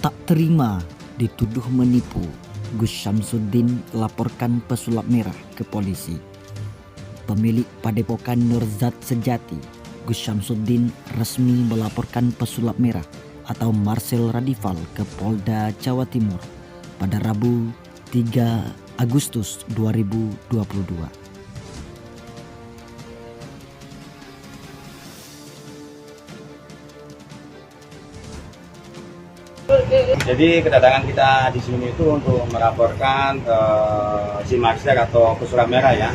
Tak terima dituduh menipu, Gus Syamsuddin laporkan pesulap merah ke polisi. Pemilik padepokan Nurzat Sejati, Gus Syamsuddin resmi melaporkan pesulap merah atau Marcel Radival ke Polda Jawa Timur pada Rabu 3 Agustus 2022. Jadi kedatangan kita di sini itu untuk melaporkan si Marcel atau pesulap merah ya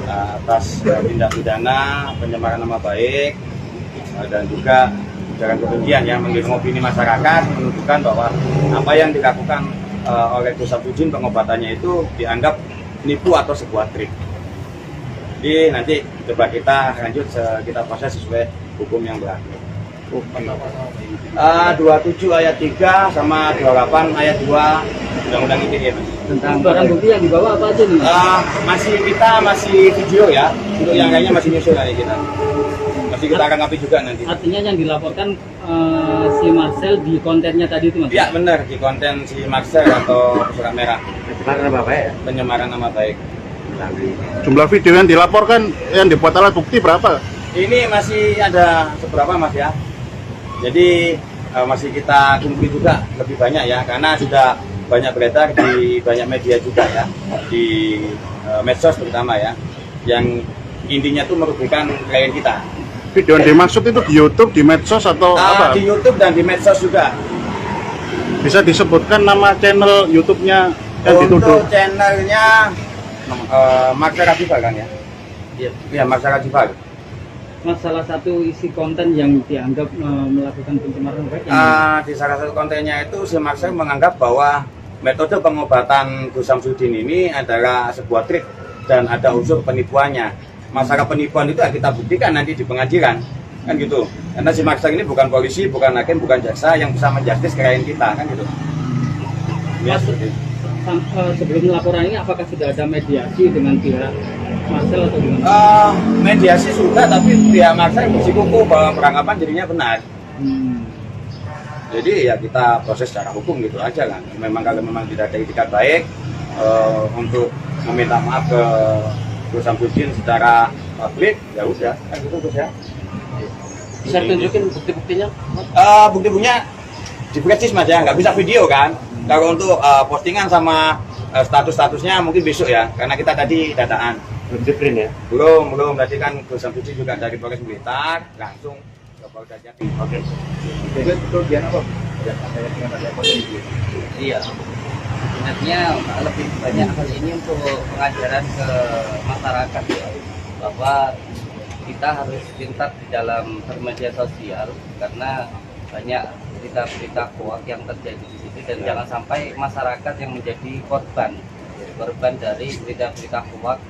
atas tindak pidana pencemaran nama baik dan juga ujaran kebencian yang menggiring opini masyarakat menunjukkan bahwa apa yang dilakukan oleh Gus Syamsuddin pengobatannya itu dianggap nipu atau sebuah trik. Jadi nanti coba kita lanjut kita proses sesuai hukum yang berlaku. 27 ayat 3 sama 28 ayat 2 Undang-Undang ITE. Tentang barang bukti yang dibawa apa aja nih? Masih video ya. Untuk yang lainnya masih nyusul dari kita. Masih kita akan ngapi juga nanti. Artinya yang dilaporkan si Marcel di kontennya tadi itu Mas? Ya benar, di konten si Marcel atau pesulap merah. Pencemaran nama baik ya? Pencemaran nama baik. Jumlah video yang dilaporkan yang dibuat alat bukti berapa? Ini masih ada seberapa Mas ya? Jadi masih kita kumpuli juga lebih banyak ya, karena sudah banyak beredar di banyak media juga ya, di medsos terutama ya, yang intinya tuh merugikan klien kita. Video yang dimaksud itu di YouTube, di medsos atau apa? Di YouTube dan di medsos juga. Bisa disebutkan nama channel YouTube-nya yang dituduh? Untuk channelnya Marcel Radival kan ya? Iya, Marcel Radival. Mas, salah satu isi konten yang dianggap melakukan pencemaran nama baik Di salah satu kontennya itu si Marcel menganggap bahwa metode pengobatan Gus Syamsuddin ini adalah sebuah trik dan ada unsur penipuannya. Masalah penipuan itu kita buktikan nanti di pengadilan kan gitu. Karena si Marcel ini bukan polisi, bukan hakim, bukan jaksa yang bisa menjustis klien kita kan gitu. Mas, sebelum laporan ini apakah sudah ada mediasi dengan pihak Marcel atau gimana? Mediasi sudah, tapi pihak Marcel bersikukuh bahwa peranggapan dirinya benar. Jadi ya kita proses secara hukum gitu aja kan. Memang kalau memang tidak ada itikat baik untuk meminta maaf ke Gus Syamsuddin secara publik, ya udah kan gitu Gus ya. Bisa tunjukin bukti-buktinya? Bukti-buktinya di flash Mas ya, nggak bisa video kan. Kalau untuk postingan sama status-statusnya mungkin besok ya, karena kita tadi dataan. Belum di print ya? Belum. Tadi kan Gus Syamsuddin juga dari Polres Blitar langsung ke Polda Jatim. Oke. Jadi itu dia apa? Iya, sebenarnya lebih banyak hal ini untuk pengajaran ke masyarakat ya, bahwa kita harus pintar di dalam bermedia sosial karena banyak berita-berita hoax yang terjadi di situ dan jangan sampai masyarakat yang menjadi korban dari berita-berita hoax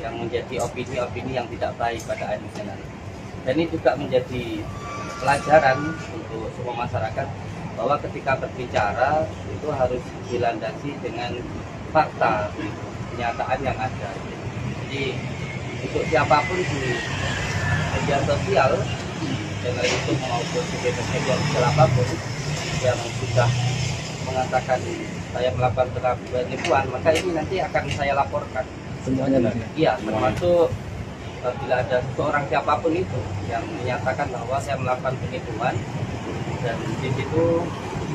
yang menjadi opini-opini yang tidak baik pada akhirnya. Dan ini juga menjadi pelajaran untuk semua masyarakat bahwa ketika berbicara itu harus dilandasi dengan fakta, kenyataan yang ada. Jadi untuk siapapun di media sosial, channel YouTube maupun di media sosial apapun yang sudah mengatakan saya melakukan penipuan, maka ini nanti akan saya laporkan. Semuanya Mas? Iya, termasuk bila ada seorang siapapun itu yang menyatakan bahwa saya melakukan penipuan dan di situ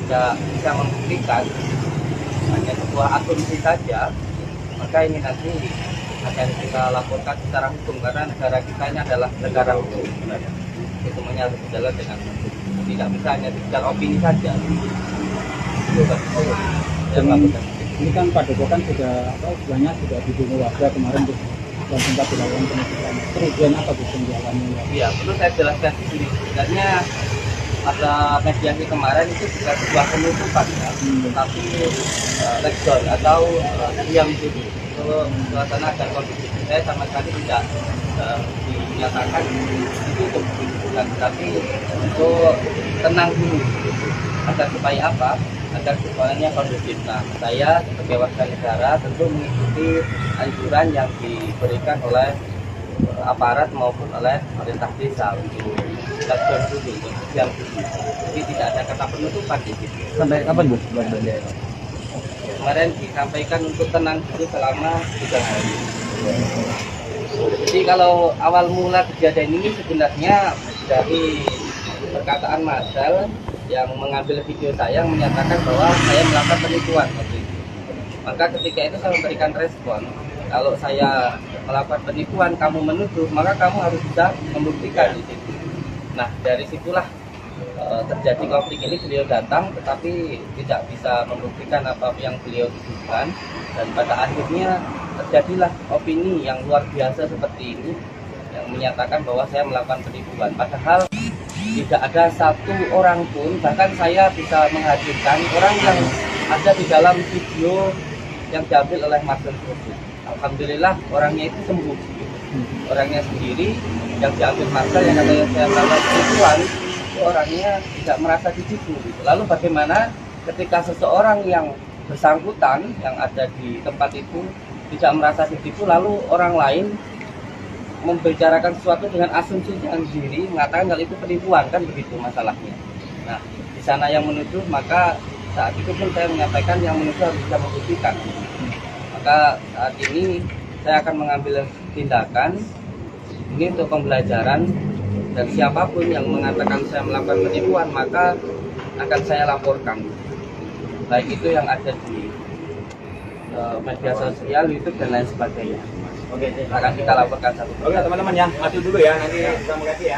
tidak bisa membuktikan hanya sebuah asumsi saja, maka ini nanti akan kita laporkan secara hukum karena negara kita ini adalah negara hukum. Itu semuanya harus berjalan dengan hukum. Tidak bisa hanya sekedar opini saja. Ini kan padepokan sudah banyak sudah didemo warga kemarin tuh dan sempat dilakukan penutupan. Kerugian apa Bu yang dialami? Iya, perlu saya jelaskan di sini. Sebenarnya pada mediasi kemarin itu juga sebuah penutupan ya, tetapi lockdown atau diam dulu. Kalau suasana dan kondisi saya sama sekali tidak dinyatakan itu untuk dihubungkan, tapi untuk tenang dulu. Agar supaya apa? Agar semuanya kondusif. Nah, saya sebagai warga negara tentu mengikuti anjuran yang diberikan oleh aparat maupun oleh pemerintah desa untuk lockdown dulu, untuk siang dulu. Jadi tidak ada kata penutupan di situ. Sampai kapan Bu? Bulan-bulannya? Kemarin disampaikan untuk tenang dulu selama 3 hari. Jadi kalau awal mula kejadian ini sebenarnya dari perkataan Marcel yang mengambil video saya menyatakan bahwa saya melakukan penipuan waktu itu. Maka ketika itu saya memberikan respon, kalau saya melakukan penipuan, kamu menuduh, maka kamu harus bisa membuktikan di situ. Nah, dari situlah terjadi konflik ini. Beliau datang tetapi tidak bisa membuktikan apa yang beliau tuduhkan, dan pada akhirnya terjadilah opini yang luar biasa seperti ini yang menyatakan bahwa saya melakukan penipuan, padahal tidak ada satu orang pun, bahkan saya bisa menghadirkan orang yang ada di dalam video yang diambil oleh Marcel tersebut. Alhamdulillah orangnya itu sembuh, orangnya sendiri yang diambil Marcel yang katanya saya melakukan penipuan, itu orangnya tidak merasa ditipu gitu. Lalu bagaimana ketika seseorang yang bersangkutan yang ada di tempat itu tidak merasa ditipu, lalu orang lain membicarakan sesuatu dengan asumsinya sendiri, mengatakan kalau itu penipuan, kan begitu masalahnya. Nah, di sana yang menuduh, maka saat itu pun saya menyampaikan yang menuduh harus bisa membuktikan. Maka saat ini saya akan mengambil tindakan ini untuk pembelajaran, dan siapapun yang mengatakan saya melakukan penipuan maka akan saya laporkan, baik itu yang ada di media sosial, YouTube dan lain sebagainya. Oke, Akan kita laporkan satu. Oke teman-teman ya, maju dulu ya, nanti kita mau ganti ya.